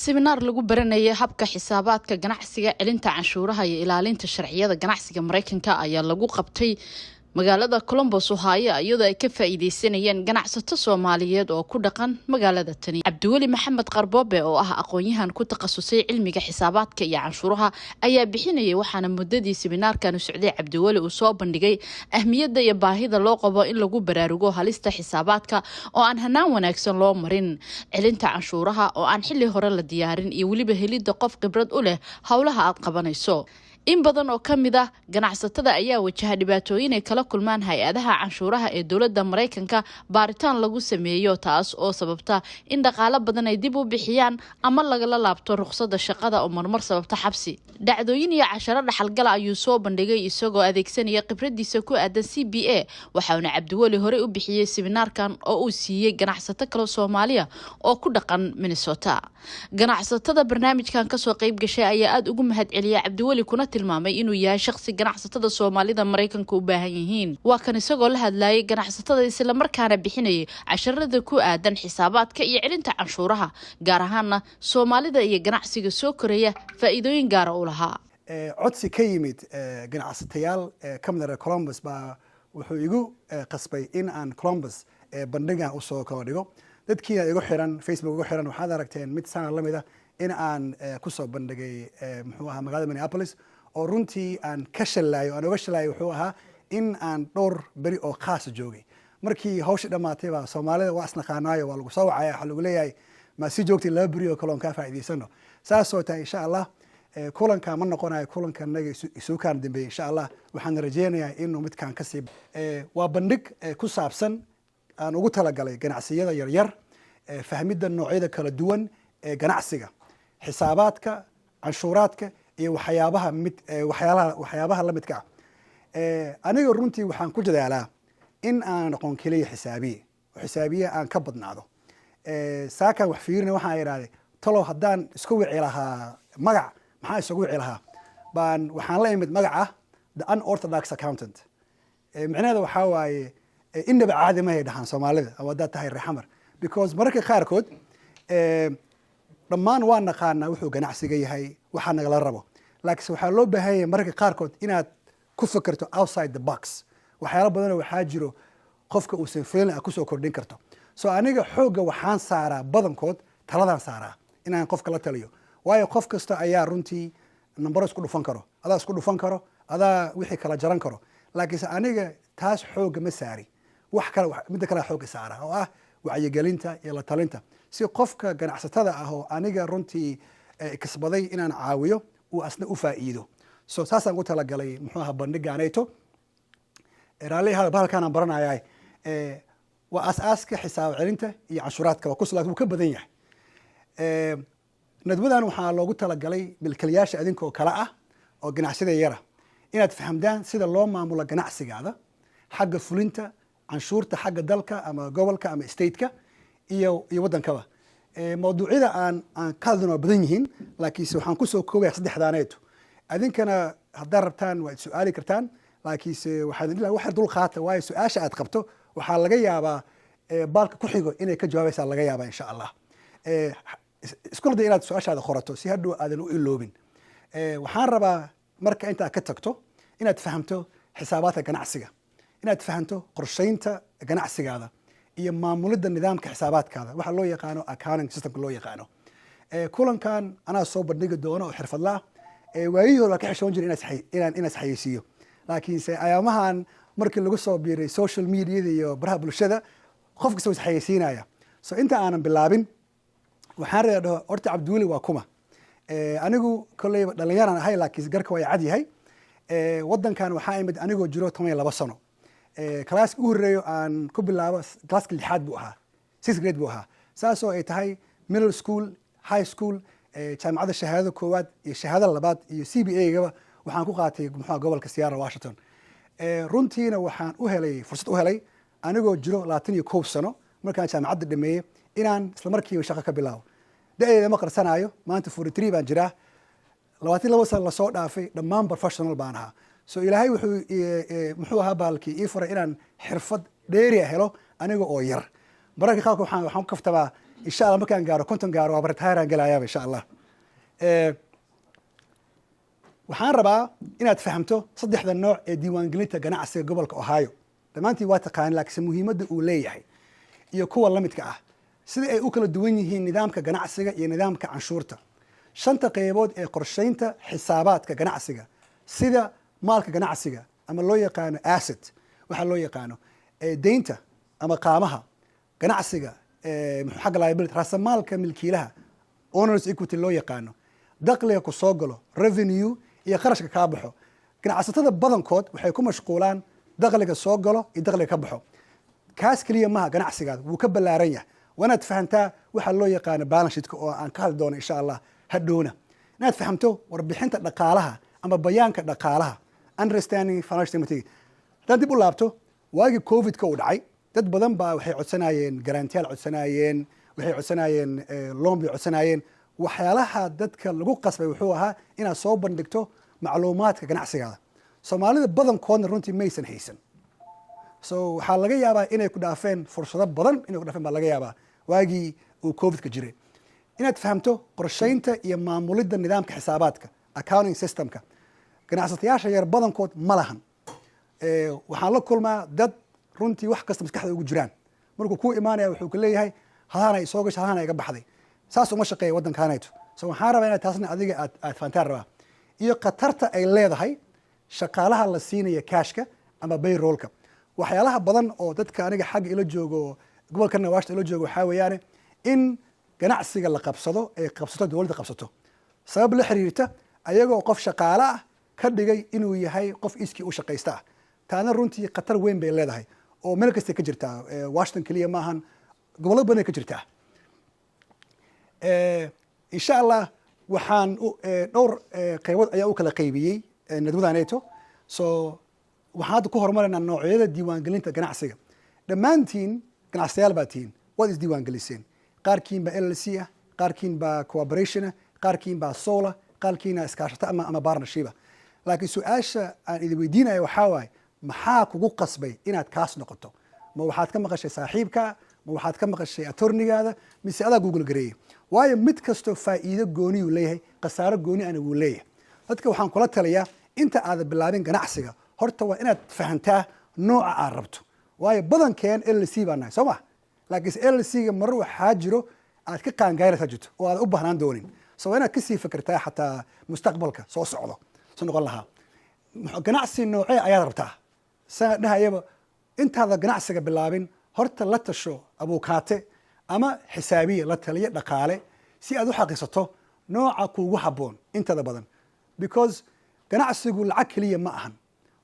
seminar lagu baranayay habka xisaabaadka ganacsiga celinta canshuuraha iyo ilaalinta sharciyada ganacsiga Mareykanka ayaa lagu qabtay magaalada Columbus Ohio iyadoo ay ka faa'iideysanayeen ganacsato Soomaaliyeed oo ku dhaqan magaalada tani. Cabdiweli Maxamed Qarboobe oo ah aqoon-yahan ku takhasusay cilmiga xisaabaadka iyo canshuuraha ayaa bixinayay waxaana muddadii seminaarkan u socday Cabdiweli uu soo bandhigay ahmiyadda iyo baahida loo qabo in lagu baraarugo halista xisaabaadka oo aan hanaan wanaagsan loo marin, celinta canshuuraha oo aan xilli hore la diyaarin iyo waliba helidda qof khibrad u leh hawlaha aad qabanayso. in badan oo kamid ah ganacsatada ayaa wajaha dhibaatooyin ay kala kulmaan hay'adaha canshuuraha ee dawladda Mareykanka baaritaan lagu sameeyo taas oo sababta in dhaqaale badan ay dib u bixiyaan ama laga laabto ruqsadda shaqada oo marmar sababta xabsi. dhacdooyin iyo casharo dhaxalgal ayuu soo bandhigay isagoo adeegsanaya khibradiisa ku aadan CPA waxaana Cabdiweli hore u bixiyay seminaarkan oo uu siiyay ganacsato kale Soomaaliya oo ku dhaqan Minnesota. ganacsatada barnaamijkan ka soo qayb gashay ayaa aad ugu mahad celiyay Cabdiweli kuna tilmaamay inuu yahay shakhsi ganacsatada Soomaalida Mareykanka u baahan yihiin. waa kan isagoo la hadlayay ganacsatada isla markaana bixinayay casharada ku aadan xisaabaadka iyo celinta canshuuraha gaar ahaan Soomaalida iyo ganacsiga soo koreeya faa'iidooyin gaar ah u lahaa. codsi ka yimid ganacsatayaal ka mid ah Columbus baa wuxuu igu qasbay in aan Columbus bandhigan u soo kala dhigo. dadkii igu xiran Facebook igu xiran waxaad aragteen mid sana la mid ah in aan ku soo bandhigay muxuu ahaa magaalada Minneapolis oo runtii aan ka shalayo aan uga shalayo wuxuu ahaa in aan dhowr beri oo khaas joogay. markii hawsha dhamaatay baa Soomaalida waa isnaqaanayo waa lagu soo wacay waxa lagu leeyahay ma si joogtay laba beri oo kaloon ka faa'iideysano. saas oo tahay insha Allah kulanka ma noqonayo kulanka naga isu kaan dambe insha Allah waxaan rajeynayaa inuu midkaan ka sii waa bandhig ku saabsan aan ugu talagalay ganacsiyada yaryar fahmidda noocyada kala duwan ee ganacsiga xisaabaadka canshuuraadka iyo waxyaabaha la midka aniga runtii waxaan ku dadaalaa in aan aqoon kaliya xisaabiye aan ka badnaado saakan wax fiirina waxaan yiraahday talo haddaan isku wici lahaa magac maxaa isugu wici lahaa waxaan la imid magaca the unorthodox accountant macnaheedu waxaa waaye inaba caadi ma ay dhahaan Soomaalida ama dad tahay reexamar because mararka qaarkood dhammaan waa naqaanaa wuxuu ganacsiga yahay waxa nagala rabo laakiin waxaa loo baahan yahay mararka qaarkood inaad ku fikirto outside the box waxyaalo badan oo waxaa jiro qofka uu sanfeelin ku soo kordhin karto soo aniga xooga waxaan saaraa badankood taladan saaraa inaan qofka la taliyo waayo qof kasta ayaa runtii number isku dhufan karo adaa isku dhufan karo adaa wixii kala jaran karo laakiin aniga taas xooga ma saari wax kale mid kale xooga saara oo ah wacyigelinta iyo la talinta si qofka ganacsatada ah oo aniga runtii kasbaday inaan caawiyo uu asna u faa'iido soo saasaan ugu talagalay muxuu ahaa bandhigaaneeto raaliha bahalkan aan baranayaa waa asaaska xisaab celinta iyo canshuuraadka waa kuslaa ka badan yahay nadwadan waxaa loogu talagalay milkiilayaasha adinkoo kala ah oo ganacsiyada yara inaad fahamdaan sida loo maamulo ganacsigaada xagga fulinta canshuurta xagga dalka ama gobolka ama stateka iyo wadankaba mawduucyada aan ka hadlano badan yihiin laakiin waxaan ku soo koobay saddexdaaneeto adinkana haddaad rabtaan waad su'aali kartaan laakiin waxaad ilaa wax dul qaata waayo su'aasha aad qabto waxaa laga yaabaa baalka ku xigo inay ka jawaabaysaa laga yaabaa insha Allah isku day inaad su'aashaada qorato si hadhow aadan u iloobin waxaan rabaa marka inta ka tagto inaad fahamto xisaabaadka ganacsiga inaad fahanto qorsheynta ganacsigaada iyo maamulidda nidaamka xisaabaadkaada waxa loo yaqaano accounting systemka loo yaqaano kulankan anaa soo bandhigi doono oo xirfadlaa waayihii hore ka xishoon jiray inaan isxayeysiiyo laakiin ayaamahan markii lagu soo biiray social media iyo baraha bulshada qof kasta is xayeysiinaya so inta aanan bilaabin waxaan raadhaa horta Cabdiweli waa kuma anigu kolley dhalinyaraan ahay laakiin garka waa cad yahay wadankan waxaa imid anigoo jiro 12 sano class ugu horeeyo aan ku bilaabo classka lixaad buu ahaa 6th grade buu ahaa saasoo ay tahay middle school high school jaamacadda shahaadada koowaad iyo shahaadada labaad iyo CPA-gaba waxaan ku qaatay muxuu gobolka Seattle Washington runtiina waxaan u helay fursad u helay anigoo jiro 21 sano markaan jaamacadda dhameeyay inaan isla markiiba shaqo ka bilaabo da'eeda ma qarsanayo maanta 43 baan jiraa 22 sano la soo dhaafay dhammaan professional baan ahaa so ilaahay muxuu ahaa baalkii ii furay inaan xirfad dheeri helo aniga oo yar mararka qaarkood waxaan ku kaftabaa insha allah markaan gaaro konton gaaro waa retire galayaaba insha allah. waxaan rabaa inaad fahamto saddexda nooc ee diiwaangelinta ganacsiga gobolka Ohio. dhammaantiin waa taqaan laakiin muhiimadda uu leeyahay iyo kuwa la midka ah sida ay u kala duwan yihiin nidaamka ganacsiga iyo nidaamka canshuurta. shanta qaybood ee qorsheynta xisaabaadka ganacsiga sida maalka ganacsiga ama loo yaqaano asset, waxa loo yaqaano deynta ama qaamaha ganacsiga, xagga liability raasamaalka milkiilaha owners equity loo yaqaano, dakhliga ku soo galo revenue iyo qarashka ka baxo. ganacsatada badankood waxay ku mashquulaan dakhliga soo galo iyo dakhliga ka baxo. kaas kaliya maaha ganacsigaada wuu ka ballaaran yahay. waanaad fahantaa waxa loo yaqaano balance sheet oo aan ka hadli doono insha allah hadhowna. inaad fahamto warbixinta dhaqaalaha ama bayaanka dhaqaalaha understanding financial statement. haddaan dib u laabto waagii covid-ka uu dhacay dad badan baa waxay codsanayeen garantiyaal codsanayeen, waxay codsanayeen loan bay codsanayeen. waxyaalaha dadka lagu qasbay wuxuu ahaa inaad soo bandhigto macluumaadka ganacsigaada. soomaalida badankoodna runtii maysan haysan. so waxaa laga yaabaa inay ku dhaafeen fursado badan inay ku dhaafeen baa laga yaabaa waagii uu covid-ka jiray. inaad fahamto qorsheynta iyo maamulidda nidaamka xisaabaadka accounting systemka. ganacsatayaasha yar badankood ma lahan. waxaan la kulmaa dad runtii wax kasta maskaxda ugu jiraan. markuu kuu imaanaya wuxuu ku leeyahay hadaana soo gashay hadaana iga baxday. saas uma shaqeeya waddankaanayto. so waxaan rabaa inaad taasna adiga aad fahantaan rabaa. iyo khatarta ay leedahay shaqaalaha la siinaya kaashka ama bayroolka. waxyaalaha badan oo dadka aniga xagga ila joogo gobolkana Washington ila joogo waxaa weeyaane in ganacsiga la qabsado ay qabsato dowladda qabsato sabab la xiriirta ayagoo qof shaqaale ah ka dhigay inuu yahay qof iskii u shaqaysta ah. taana runtii khatar weyn bay leedahay oo meel kasta ka jirtaa. Washington kaliya maahan, gobollo badan ka jirtaa. insha allah waxaan dhowr qaybood ayaa u kala qaybiyey nadwadaneeto. so waxaan hadda ku horumarinaa noocyada diiwaangelinta ganacsiga. dhammaantiin ganacsiyaal baa tihiin, waad isdiiwaangeliseen. qaarkiin baa LLC ah, qaarkiin baa cooperation ah, qaarkiin baa sola, qaarkiina iskaashata ama partnership. laakiin su-aasha aan idin weydiinaya waxaa waaye maxaa kugu qasbay inaad kaas noqoto? ma waxaad ka maqashay saaxiibka, ma waxaad ka maqashay attornigaada, mise adaa google gareeyey? waayo mid kastoo faa'iido gooniyuu leeyahay, khasaaro gooni ana wuu leeyahay. dadka waxaan kula taliyaa inta aadan bilaabin ganacsiga horta waa inaad fahantaa nooca aad rabto. waayo badankeen LLC baa nahay soo ma, laakiinse LLC-ga marar waxaa jiro aad ka qaangaaraysaa jirto oo aad u baahnaan doonin. so waa inaad kasii fikirtaa xataa mustaqbalka soo socdo soo noqon lahaa. ganacsi noocee ayaad rabtaa? saa dhahayaba intaada ganacsiga bilaabin horta la tasho abuukaate ama xisaabiye la taliya dhaqaale si aad u xaqiisato nooca kuugu habboon intada badan. because ganacsigu lacag keliya ma ahan,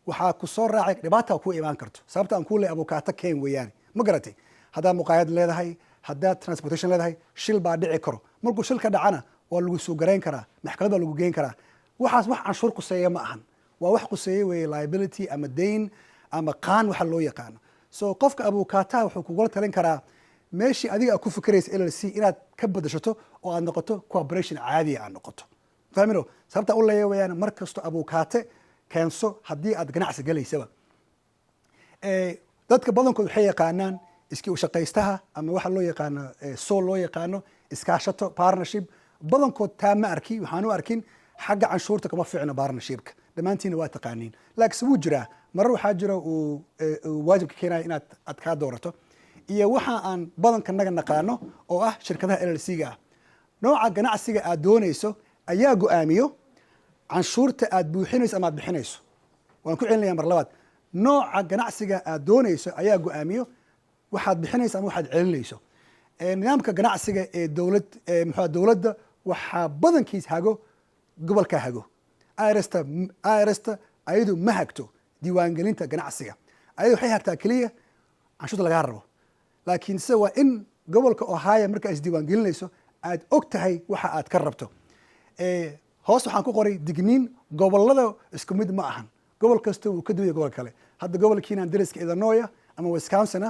waxaa ku soo raacay dhibaata ku imaan karto. sababta aan kuu leeyahay abuukaate keen weeyaane, ma garatay? haddaad muqaayad leedahay, haddaad transportation leedahay, shil baa dhici karo. markuu shil ka dhacana waa lagu soo garayn karaa, maxkamad baa lagu geyn karaa. waxaas wax canshuur quseeya ma ahan, waa wax quseeya weeye liability ama dayn ama qaan waxa loo yaqaano. so qofka abuukaataha wuxuu kugula talin karaa meeshii adiga aad ku fikiraysa LLC inaad ka badashato oo aad noqoto cooperation caadiya aad noqoto. fahmino sababta u leeyahay weeyaan mar kasto abuukaate keenso haddii aad ganacsi galaysaba. dadka badankood waxay yaqaanaan iskii u shaqaystaha ama waxa loo yaqaano sool loo yaqaano iskaashato partnership. badankood taa ma arki, waxaan u arkin xagga canshuurta kama fiicno partnershipka. dhammaantiina waa taqaaniin, laakiinse wuu jiraa marar waxaa jira uu waajibka keenaya inaad aad kaa doorato. iyo waxa aan badanka naga naqaano oo ah shirkadaha LLC-ga ah. nooca ganacsiga aad doonayso ayaa go-aamiyo canshuurta aad buuxinayso ama aad bixinayso. waan ku celinaya mar labaad, nooca ganacsiga aad doonayso ayaa go-aamiyo waxaad bixinayso ama waxaad celinayso. nidaamka ganacsiga ee dowladda waxaa badankiis hago gobolka hago. IRS-ta ayadu ma hagto diiwaangelinta ganacsiga, ayadu waxay hagtaa keliya canshuurta lagaa rabo. laakiin se waa in gobolka Ohio markaa isdiiwaangelinayso aad og tahay waxa aad ka rabto. hoos waxaan ku qoray digniin, gobolada isku mid ma ahan, gobol kasta wuu ka duwaya gobol kale. hadda gobolkiina dariska Illinois ama Wisconsin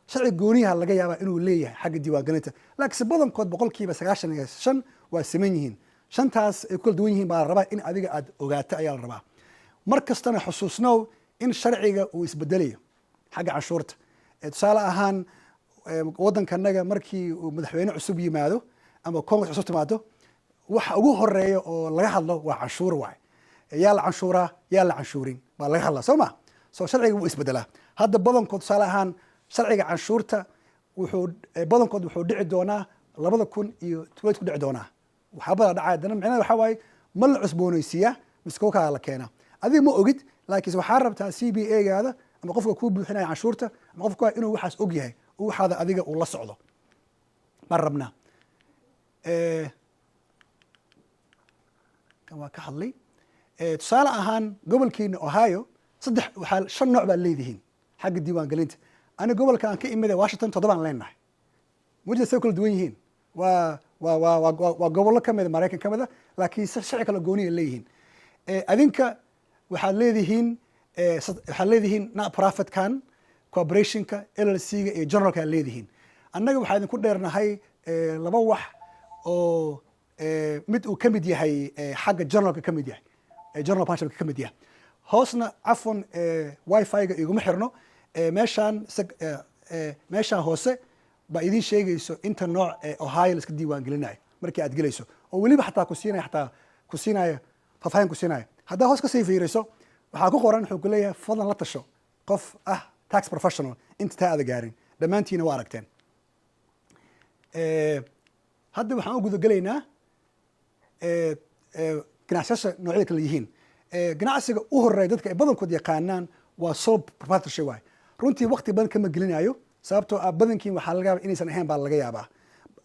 sharci gooniyaha laga yaabaa inuu leeyahay xagga diiwaangelinta, laakiinse badankood 95% waa siman yihiin. shantaas ay ku kala duwan yihiin baa la rabaa in adiga aad ogaato ayaa la rabaa. mar kastana xusuusnow in sharciga uu isbedelayo xagga canshuurta. tusaale ahaan waddankanaga markii uu madaxweyne cusub yimaado ama congress cusub timaado waxa ugu horeeya oo laga hadlo waa canshuur waay yaa la canshuuraa yaa la canshuurin baa laga hadlaa soo ma soo sharciga wuu isbedelaa hadda badankood tusaale ahaan sharciga canshuurta badankood wuxuu dhici doonaa 2012 ku dhici doonaa waxaabada dhacay dana macnaheedu waxa waaye ma la cusboonaysiiyaa miska kala la keenaa adiga ma ogid laakiin waxaa rabtaa CBA-gaada ama qofka kuu buuxinaya canshuurta ama qofka inuu waxaas og yahay oo waxaada adiga uu la socdo ma rabnaa kan waa ka hadlay tusaale ahaan gobolkeena Ohio waxaa 5 nooc baa leedihiin xagga diiwaangelinta aniga gobolka aan ka imida Washington 7 aan leenahay mujida say kala duwan yihiin waa gobollo ka mid Mareykan ka mid laakiin sharci kala gooniya leeyihiin adinka waxaad leedihiin na profit kan corporationka LLC-ga iyo generalka leedihiin annaga waxaa idinku dheernahay 2 wax oo mid uu ka mid yahay xagga generalka ka mid yahay general partnership ka mid yahay hoosna cafwan wifi-ga iguma xirno meeshaan hoose ba idin sheegayso inta nooc Ohio iska diiwaan gelinayo markii aad gelayso oo waliba xataa ku siinaya faahfaahin ku siinaya haddaa hoos ka sii fiiriso waxaa ku qoran wuxuu ku leeyahay fadlan la tasho qof tax professional inta taa aada gaarin dhammaantiina waa aragteen hadda waxaan u gudagelaynaa ganacsiyasha noocyada kala yihiin ganacsiga u horeeya dadka ay badankood yaqaanaan waa sole proprietorship waay runtii waqti badan kama gelinayo sababtoo badankiin waxaa laga yaabaa inaysan ahayn baa laga yaabaa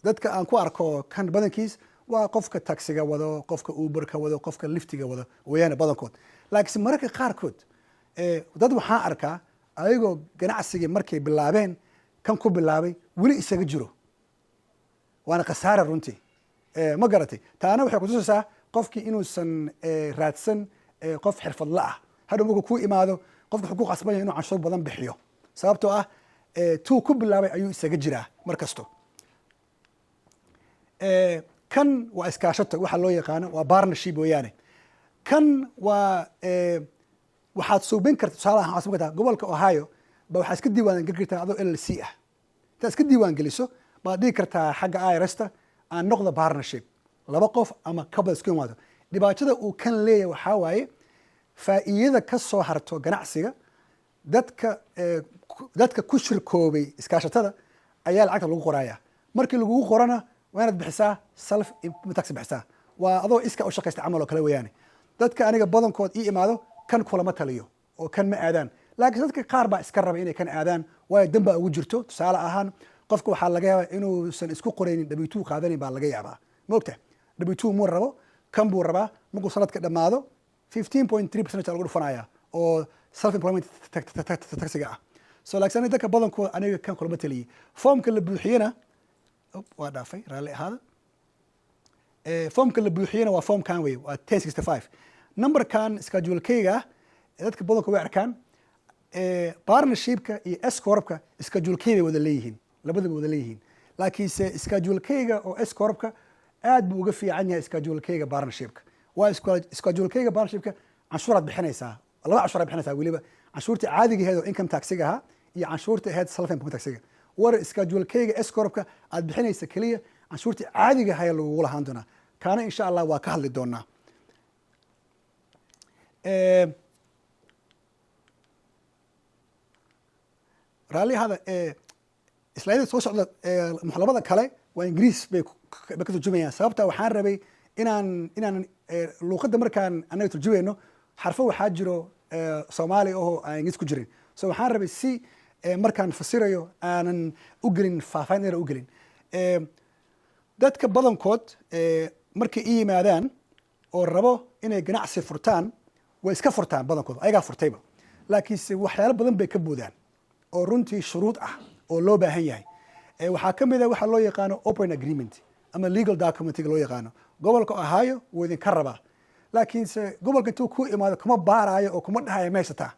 dadka aan ku arko kan badankiis waa qofka taxiga wado qofka uberka wado qofka liftiga wado weeyaan badankood laakiin mararka qaarkood dad waxaan arkaa ayagoo ganacsigii markay bilaabeen kan ku bilaabay weli isaga jiro waana khasaare runtii ma garatay taana waxay kutusaysaa qofkii inuusan raadsan qof xirfadla ah hadhow markuu ku imaado qofka wuxuu ku qasban yahay inuu canshuur badan bixiyo sababtoo ah tuu ku bilaabay ayuu isaga jiraa mar kasto kan waa iskaashato waxa loo yaqaano waa partnership weeyaane kan waa waxaad suubin karta tusaale ahaan waxaad kartaa gobolka Ohio ba waxaad iska diiwaan gelin kartaa adoo LLC ah intaad iska diiwaan geliso baad dhigi kartaa xagga IRS-ta aan noqdo partnership 2 qof ama couple isku imaado dhibaatada uu kan leeyahay waxaa waaye faa'iidada ka soo harto ganacsiga dadka ku shirkoobay iskaashatada ayaa lacagta lagu qorayaa markii lagu qorana waa inaad bixisaa self tax bixisaa waa adoo iska u shaqaysta camal oo kale weeyaane dadka aniga badankood ii imaado kan kulama taliyo oo kan ma aadaan laakiin dadka qaar baa iska raba inay kan aadaan waayo dambaa ugu jirto tusaale ahaan qofka waxaa laga yaabaa inuusan isku qoraynin W2 qaadanin baa laga yaabaa moogta W2 muu rabo kan buu rabaa markuu sanadka dhammaado 15.3% lagu dhufanaya oo self employment taxiga ah so laakiin dadka badankood aniga kan kulama taliyay foomka la buuxiyana waa dhaafay raalli ahaada foomka la buuxiyana waa foom kan wey waa 1065 numberkan schedule-kayga dadka badankood way arkaan partnershipka iyo S-corpka schedule-kayga wada leeyihiin labadaba wada leeyihiin laakiinse schedule-kayga oo S-corpka aad buu uga fiican yahay schedule-kayga partnershipka waa schedule-kayga partnershipka canshuuraad bixinaysaa 2 canshuuraad bixinaysaa weliba canshuurta caadiga ahayd oo income taxiga ahaa iyo canshuurta ahayd self employment taxiga war schedule-kayga S-corpka aad bixinaysa kaliya canshuurta caadiga ahayd lagu lahaan doonaa kaana insha Allah waa ka hadli doonaa raalli hada islaayada soo socda muxalabada kale waa ingiriis bay ka turjumayaan sababta waxaan rabay inaan luuqadda markaan anaga turjumayno xarfo waxaa jiro Soomaali oo aan ingiriis ku jirin so waxaan rabay si markaan fasirayo aanan u gelin faahfaahin u gelin dadka badankood markay ii yimaadaan oo rabo inay ganacsi furtaan way iska furtaan badankood ayagaa furtayba laakiinse waxyaalo badan bay ka boodaan oo runtii shuruud ah oo loo baahan yahay waxaa ka mid ah waxa loo yaqaano open agreement ama legal documentiga loo yaqaano gobolka Ohio wuu idinka rabaa laakiinse gobolka intuu ku imaado kuma baaraayo oo kuma dhahayo meeshataa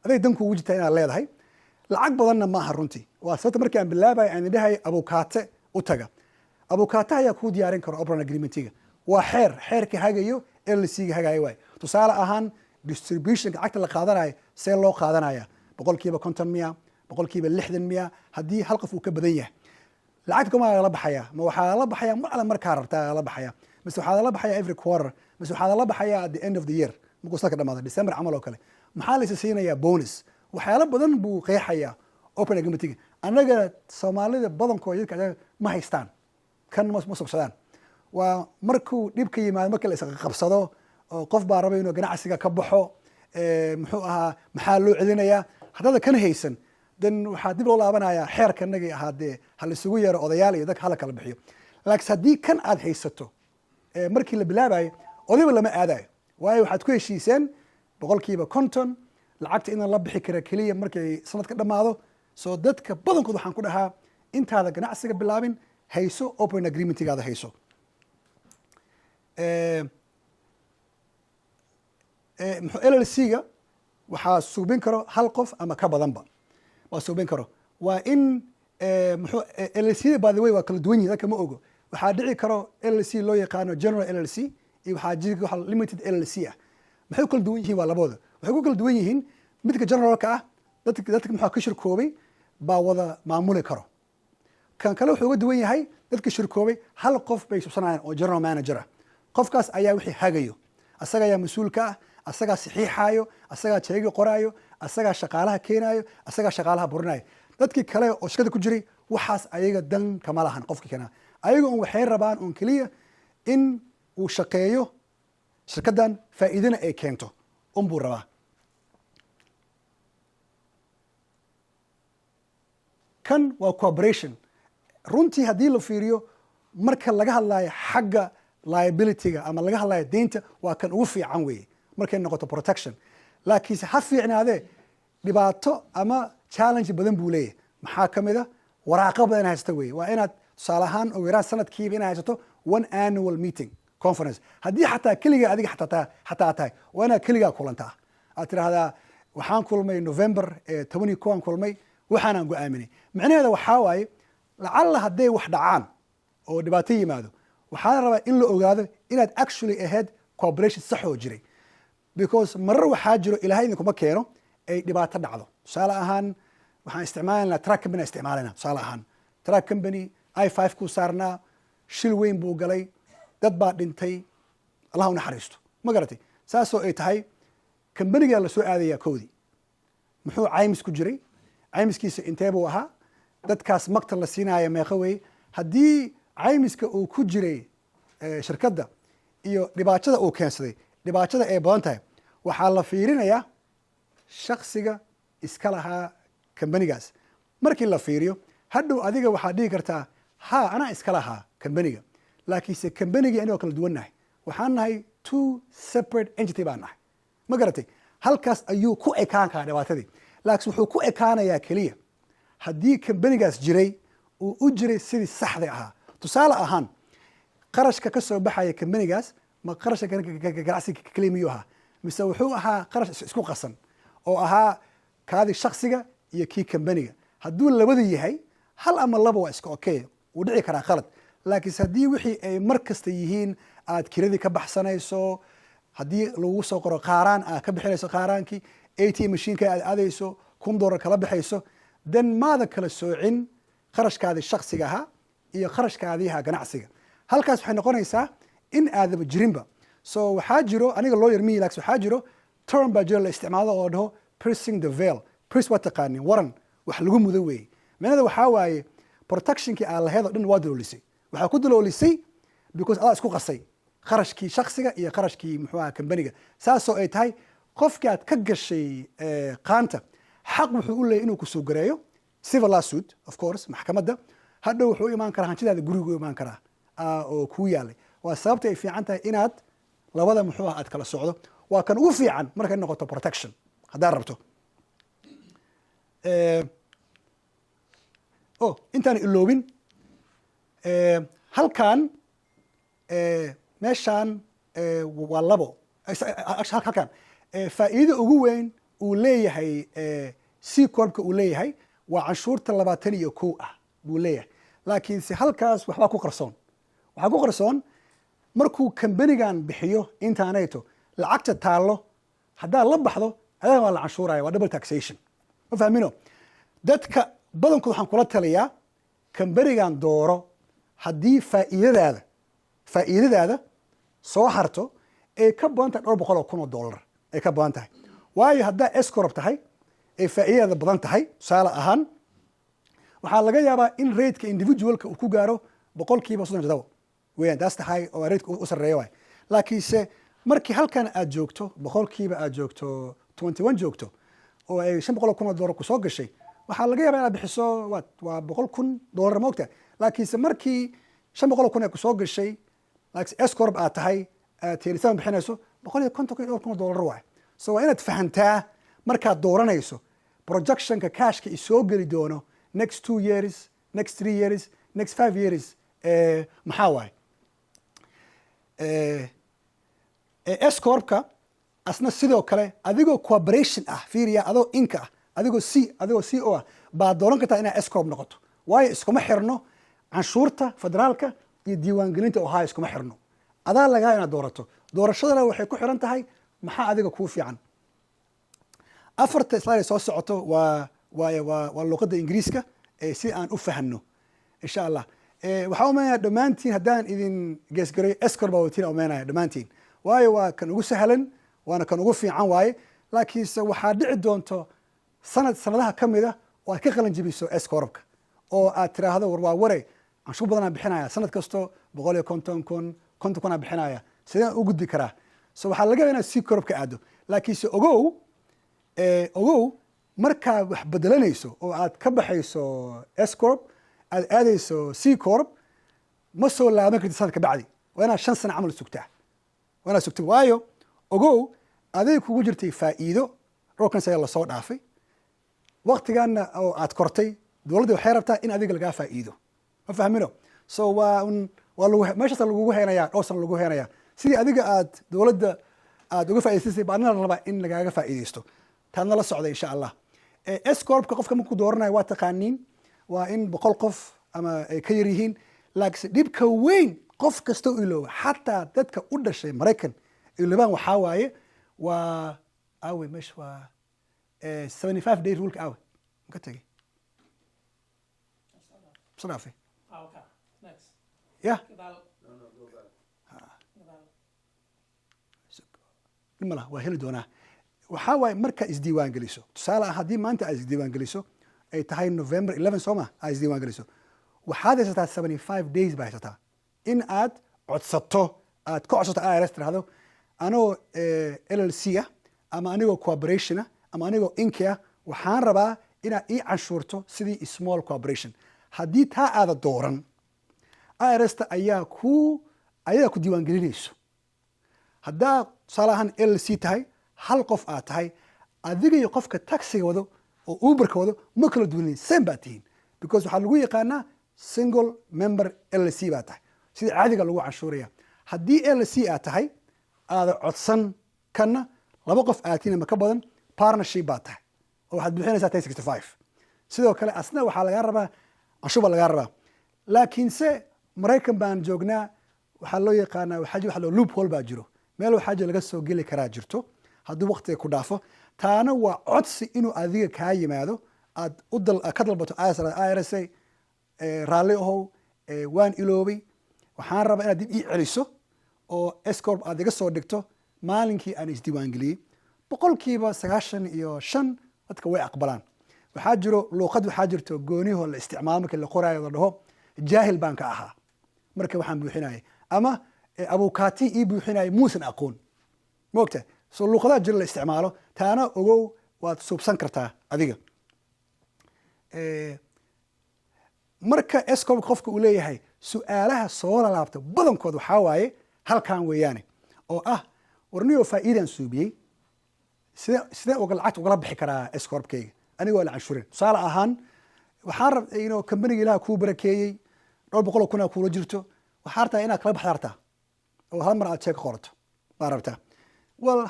aday dan kuugu jirtaa inaad leedahay lacag badanna maaha runtii waa sababta markii aan bilaabay aan dhahay abukaate u taga abukaate ayaa kuu diyaarin karo open agreementiga waa xeerka hagayo LLC-ga hagayo waay tusaale ahaan distributionka lacagta la qaadanayo see loo qaadanaya 50% boqolkiiba 60 miya haddii hal qof uu ka badan yahay lacagta kuma la baxaya ma waxaa la baxaya mar alla markaa rabtaa la baxaya mise waxaa la baxaya every quarter mise waxaa la baxaya at the end of the year markuu sanadka dhamaado December camal oo kale maxaa la siinayaa bonus waxyaalo badan buu qeexayaa open agreement anaga Soomaalida badankooda ma haystaan kan ma socdaan waa markuu dhibka yimaado marka la isaga qabsado oo qof baa raba inuu ganacsiga ka baxo muxuu ahaa maxaa loo celinayaa haddaba kan haysan dan waxaa dib loo laabanayaa xeerkanagii ahaadee hal isugu yeero odayaal iyo dadka hala kala bixiyo laakiin haddii kan aad haysato markii la bilaabayo odayba lama aadayo waayo waxaad ku heshiiseen boqolkiiba 50 lacagta inaan la bixi kara keliya markay sanadka dhammaado soo dadka badankood waxaan ku dhahaa intaada ganacsiga bilaabin hayso open agreementigaada hayso LLC-ga waxaa suubin karo hal qof ama ka badanba waa suubin karo waa in LLC by the way waa kala duwan yihiin dadka ma ogo waxaa dhici karo LLC loo yaqaano general LLC iyo waxaa jiri waxa limited LLC ah maxay kala duwan yihiin waa labooda waxay ku kala duwan yihiin midka generalka ah dadka maxaa ka shirkoobay baa wada maamuli karo kan kale wuxuu uga duwan yahay dadka shirkoobay hal qof bay subsanayaan oo general manager ah qofkaas ayaa wixii hagayo asaga ayaa mas'uulka ah asagaa saxiixayo asagaa jeegi qoraayo asagaa shaqaalaha keenayo asagaa shaqaalaha burinayo dadkii kale oo shaqada ku jiray waxaas ayaga dan kama lahan qofkii kana ayaga un waxay rabaan un keliya in uu shaqeeyo shirkaddan faa'iidana ay keento unbuu rabaa kan waa cooperation runtii haddii la fiiriyo marka laga hadlayo xagga liability-ga ama laga hadlayo deynta waa kan ugu fiican weeye markay noqoto protection laakiinse ha fiicnaadee dhibaato ama challenge badan buu leeyahay maxaa ka mid a waraaqo badan haysta weeye waa inaad tusaale ahaan ugu yaraan sanadkiiba inaad haysato one annual meeting conference haddii xataa keligaa adiga xataa tahay waa inaad keligaa kulantaa aad tidhaahdaa waxaan kulmay November 11 kulmay waxaanaan go'aaminay macnaheeda waxaa waaye lacalla hadday wax dhacaan oo dhibaato yimaado waxaa la rabaa in la ogaado inaad actually ahead cooperation sax oo jiray because marar waxaa jiro ilaahay idinkuma keeno ay dhibaato dhacdo tusaale ahaan waxaan isticmaalanaa truck company isticmaalanaa tusaale ahaan truck company i5 ku saarnaa shil weyn buu galay dad baa dhintay allah u naxariisto ma garatay saasoo ay tahay kambanigaa la soo aadayaa koodii muxuu caymis ku jiray caymiskiisa intee buu ahaa dadkaas maktar la siinaya meeqa weeye haddii caymiska uu ku jiray shirkadda iyo dhibaatada uu keensaday dhibaatada ay badan tahay waxaa la fiirinayaa shaksiga iska lahaa kambanigaas markii la fiiriyo hadhow adiga waxaad dhihi kartaa ha anaa iska lahaa kambaniga laakiinse kambanigii anigoo kala duwan nahay waxaan nahay two separate entity baan nahay ma garatay halkaas ayuu ku ekaan karaa dhibaatadii laakiin wuxuu ku ekaanayaa keliya haddii kambanigaas jiray uu u jiray sidii saxday ahaa tusaale ahaan qarashka ka soo baxaya kambanigaas ma qarashka ganacsiga keliya miyuu ahaa mise wuxuu ahaa qarash isku qasan oo ahaa kaadii shaksiga iyo kii kambaniga hadduu labada yahay hal ama laba waa iska okay wuu dhici karaa qalad laakiinse haddii wixii ay mar kasta yihiin aad kiradii ka baxsanayso haddii lagu soo qoro qaaraan aad ka bixinayso qaaraankii ATM mashiinka aad aadayso $1 kala baxayso dan maada kala soocin qarashkaadii shaksiga ahaa iyo qarashkaadiiha ganacsiga halkaas waxay noqonaysaa in aadaba jirinba so waxaa jiro aniga lawyer mihi laakiin waxaa jiro term baa jiro la isticmaalo oo dhaho piercing the veil pierce waa taqaanin waran wax lagu mudo weeye macnaheeda waxaa waaye protectionkii aan lahayd oo dhan waa daloolisay waxaa ku daloolisay because adaa isku qasay qarashkii shaksiga iyo qarashkii muxuu ahaa kambaniga saasoo ay tahay qofkii aad ka gashay qaanta xaq wuxuu u leeyahay inuu ku soo gareeyo civil lawsuit of course maxkamadda hadhow wuxuu u imaan karaa hantidaada guriga u imaan karaa oo kuu yaalay waa sababta ay fiican tahay inaad labada muxuu aad kala socdo waa kan ugu fiican markay noqoto protection haddaad rabto intaan iloobin halkan meeshaan waa labo halkan faa'iida ugu weyn uu leeyahay c corpka uu leeyahay waa canshuurta 21 ah buu leeyahay laakiinse halkaas waxbaa ku qarsoon waxaa ku qarsoon markuu kambanigan bixiyo intaanayto lacagta taallo haddaad la baxdo adaa waa la canshuuraya waa double taxation ma fahmino dadka badankood waxaan kula taliyaa kamberigan dooro haddii faa'iidadaada soo harto ay ka badan tahay $200,000 ay ka badan tahay. waayo haddaa S-corp tahay ay faa'iidada badan tahay tusaale ahaan waxaa laga yaabaa in rateka individualka uu ku gaaro 37% weeyaan taas tahay oo rateka u sarreeya waay. laakiinse markii halkan aad joogto 21 joogto oo ay $500,000 ku soo gashay waxaa laga yaabaa inaad bixiso waa $100,000 moogta. laakiinse markii $500,000 ay ku soo gashay S-corp aad tahay aad teelitaan bixinayso $150,000 waay. so waa inaad fahantaa markaad dooranayso projectionka cashka i soo geli doono next 2 years, next 3 years, next 5 years maxaa waaye. S-corpka asna sidoo kale adigoo cooperation ah fiiriya adoo inka ah adigoo CO ah baad dooran kartaa inaad S-corp noqoto. waayo iskuma xirno canshuurta federaalka iyo diiwaangelinta Ohio iskuma xirno. adaa lagaa inaad doorato. doorashadana waxay ku xiran tahay maxaa adiga kuu fiican. afarta slide soo socoto waa luqadda ingiriiska si aan u fahanno insha allah. waxaa umaynaya dhammaantiin haddaan idin geesgareyo S-corp baa watiin umaynaya dhammaantiin. waayo waa kan ugu sahlan waana kan ugu fiican waaye. laakiinse waxaa dhici doonto sanadaha ka mida oo aad ka qalan jebiso S-corpka oo aad tiraahdo war waa ware canshuur badanaa bixinaya sanad kasto 150,000 bixinaya sideen u gudbi karaa. so waxaa laga yaabaa inaad C-corpka aado. laakiinse ogow markaad wax bedelanayso oo aad ka baxayso S-corp aad aadayso C-corp ma soo laaban kartid sanad ka bacdi. waa inaad 5 sano camal sugtaa. waa inaad sugtid waayo ogow aday kugu jirtay faa'iido rokan saya la soo dhaafay waqtigaana oo aad kortay dowladda waxay rabtaa in adiga lagaa faa'iido. ma fahmino. so meeshaas lagugu heenayaa dhowrsan lagu heenayaa sidii adiga aad dowladda aad uga faa'iidaysay baadna la rabaa in lagaaga faa'iidaysto. taadna la socda insha allah. S-corpka qofka markuu dooranayo waa taqaaniin waa in 100 qof ama ay ka yar yihiin. laakiinse dhibka weyn qof kasta u ilooba xataa dadka u dhashay Maraykan ilobaan waxaa waaye waa awe meesha waa 75 day ruleka awe ka tagay صرافي okay next yeah nimala waa heli doonaa. waxaa waaye markaa isdiiwaan geliso tusaale ah haddii maanta aad isdiiwaan geliso ay tahay November 11 sooma aad isdiiwaan geliso waxaad haysataa 75 days baa haysataa in aad codsato aad ka codsato IRS tiraahdo anoo LLC ah ama anigoo corporation ah ama anigoo inki ah waxaan rabaa inaad ii canshuurto sidii small corporation. haddii taa aada dooran IRS-ta ayaa ku diiwaan gelinayso. haddaa tusaale ahaan LLC tahay hal qof aad tahay adiga iyo qofka taxiga wado oo Uberka wado ma kala duwanin same baa tihiin because waxaa lagu yaqaanaa single member LLC baa tahay sida caadiga lagu canshuuraya. haddii LLC aad tahay aada codsan kana 2 qof aad tihiin ama ka badan partnership baa tahay oo waxaad bixinaysaa 65. sidoo kale asna waxaa lagaa rabaa canshuur baa lagaa rabaa. laakiinse Maraykan baan joognaa waxaa loo yaqaanaa waxa loophole baa jiro meel waxaa laga soo geli karaa jirto haddii waqtiga ku dhaafo. taana waa codsi inuu adiga kaa yimaado aad ka dalbato IRS raalli ahow waan iloobay waxaan rabaa inaad dib ii celiso oo S-corp aad iga soo dhigto maalinkii aan isdiiwaangeliyey. 95% dadka way aqbalaan. waxaa jiro luuqad waxaa jirto gooniho la isticmaalo marka la qoraayo la dhaho jaahil baan ka ahaa marka waxaan buuxinayay ama abukaati ii buuxinayay muusan aqoon moogta. so luuqadaha jiro la isticmaalo taana ogow waad suubsan kartaa adiga. marka S-corp qofka uu leeyahay su-aalaha soo lalaabta badankood waxaa waaye halkan weeyaane oo ah warniyo faa'iidaan suubiyey sidee lacagta ugala bixi karaa S-corpkayga anigoo la canshuurin. tusaale ahaan waxaan rabtay kambaniga ilaha kuu barakeeyey 200,000 kuula jirto waxaa rabtaa inaad kala baxda rabtaa oo hal mar aad check qorato baa rabtaa.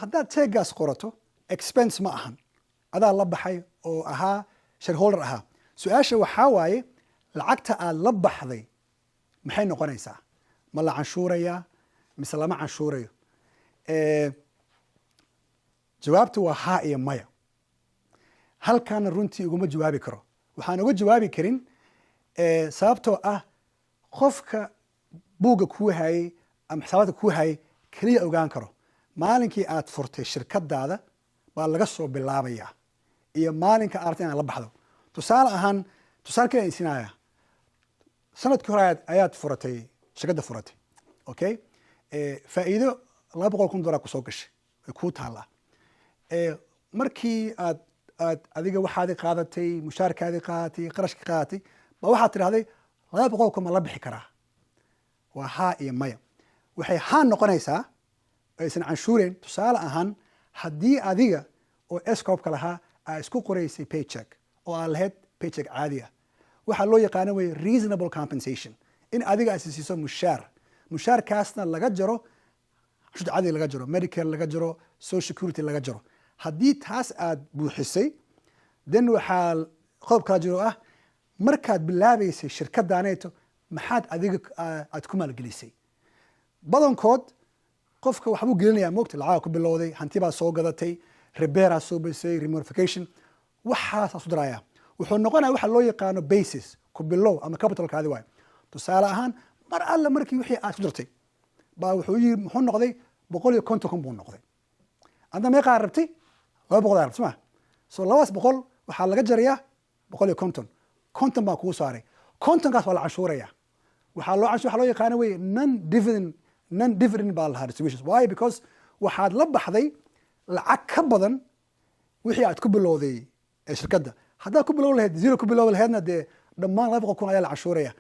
haddaad checkgaas qorato expense ma ahan adaa la baxay oo ahaa shareholder ahaa. su-aasha waxaa waaye lacagta aad la baxday maxay noqonaysaa ma la canshuurayaa mise lama canshuurayo. jawaabtu waa haa iyo maya. halkaana runtii iguma jawaabi karo waxaan uga jawaabi karin sababtoo ah qofka buugga kuu hayay ama xisaabaadka kuu hayay keliya ogaan karo maalinkii aad furtay shirkadaada baa laga soo bilaabayaa iyo maalinka aad rabtay inaad la baxdo tusaale kale isinaya sanadkii hore ayaad furatay shirkadda furatay okay faa'iido $200,000 kusoo gashay way kuu taallaa markii aad adiga waxaadii qaadatay mushaarkaadii qaadatay qarashkii qaadatay ba waxaad tidhahday $200,000 ma la bixi karaa waa haa iyo maya waxay haa noqonaysaa aysan canshuureyn tusaale ahaan haddii adiga oo escopka lahaa aa isku qoraysay paycheck oo aa lahayd paycheck caadi ah waxaa loo yaqaano wey reasonable compensation in adiga aad siiso mushaarkaasna laga jaro canshuurta caadiga laga jaro medical laga jaro social security laga jaro haddii taas aad buuxisay then waxaa qodob kala jiro ah markaad bilaabaysay shirkadaaneeto maxaad adiga aad ku maalgelisay badankood qofka waxbuu gelinayaa moogta lacaga ku bilowday hanti baa soo gadatay rebeeraa soo basay remodification waxaasaa su daraya wuxuu noqonaya waxa loo yaqaano basis ku bilow ama capitalkaadi waayo tusaale ahaan mar alla markii wixii aad ku dartay baa muxuu noqday 150 buu noqday adna meeqaa rabtay 200 rabtay soma so 200 waxaa laga jarayaa 150 konton baa kuu saaray kontonkaas waa la canshuuraya waxaa loo yaqaano wey non dividend baa lahaa distributions why because waxaad la baxday lacag ka badan wixii aad ku bilowday shirkadda haddaad ku bilow lahayd zero ku bilow lahaydna dee dhammaan 200,000 ayaa la canshuuraya